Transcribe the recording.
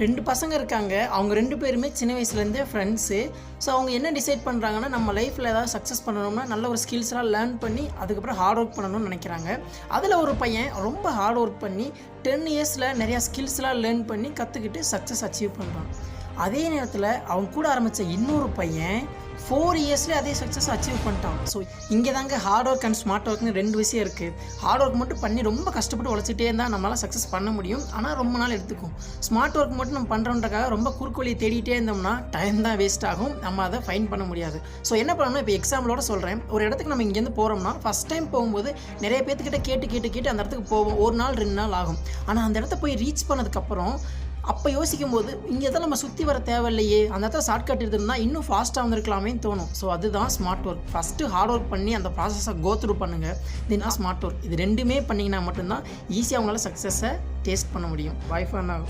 2 பசங்க இருக்காங்க. அவங்க 2 பேருமே சின்ன வயசுலேருந்தே ஃப்ரெண்ட்ஸு. ஸோ அவங்க என்ன டிசைட் பண்ணுறாங்கன்னா, நம்ம லைஃப்பில் ஏதாவது சக்ஸஸ் பண்ணணும்னா நல்ல ஒரு ஸ்கில்ஸ்லாம் லேர்ன் பண்ணி அதுக்கப்புறம் ஹார்ட் ஒர்க் பண்ணணும்னு நினைக்கிறாங்க. அதில் ஒரு பையன் ரொம்ப ஹார்ட் ஒர்க் பண்ணி 10 இயர்ஸில் நிறையா ஸ்கில்ஸ்லாம் லேர்ன் பண்ணி கற்றுக்கிட்டு சக்ஸஸ் அச்சீவ் பண்ணுறான். அதே நேரத்தில் அவங்க கூட ஆரம்பித்த இன்னொரு பையன் 4 இயர்ஸ்லேயே அதே சக்ஸஸ் அச்சீவ் பண்ணிட்டான். ஸோ இங்கே தாங்க ஹார்ட் ஒர்க் அண்ட் ஸ்மார்ட் ஒர்க்னு 2 விஷயம் இருக்குது. ஹார்ட் ஒர்க் மட்டும் பண்ணி ரொம்ப கஷ்டப்பட்டு உழைச்சிட்டே இருந்தால் நம்மளால் சக்ஸஸ் பண்ண முடியும். ஆனால் ரொம்ப நாள் எடுத்துக்கும். ஸ்மார்ட் ஒர்க் மட்டும் நம்ம பண்ணுறோன்றக்காக ரொம்ப குறுக்கு வழியை தேடிட்டே இருந்தோம்னா டைம் தான் வேஸ்ட் ஆகும். நம்ம அதை ஃபைன் பண்ண முடியாது. ஸோ என்ன பண்ணணும்னா, இப்போ எக்ஸாம்பிளோட சொல்கிறேன். ஒரு இடத்துக்கு நம்ம இங்கேருந்து போகிறோம்னா ஃபஸ்ட் டைம் போகும்போது நிறைய பேர்த்துக்கிட்ட கேட்டு அந்த இடத்துக்கு போவோம். 1 நாள் 2 நாள் ஆகும். ஆனால் அந்த இடத்த போய் ரீச் பண்ணதுக்கப்புறம் அப்போ யோசிக்கும்போது இங்கே தான் நம்ம சுற்றி வர தேவையில்லையே, அந்த இடத்துல ஷார்ட்கட் இருந்திருந்தால் இன்னும் ஃபாஸ்ட்டாக வந்திருக்கலாமே தோணும். ஸோ அதுதான் smart work. First hard work பண்ணி அந்த ப்ராசஸை கோ த்ரூ பண்ணுங்கள். இதுதான் ஸ்மார்ட் ஒர்க். இது 2மே பண்ணிங்கன்னா மட்டும்தான் ஈஸியாக அவங்களால சக்ஸஸை டேஸ்ட் பண்ண முடியும். Bye for now.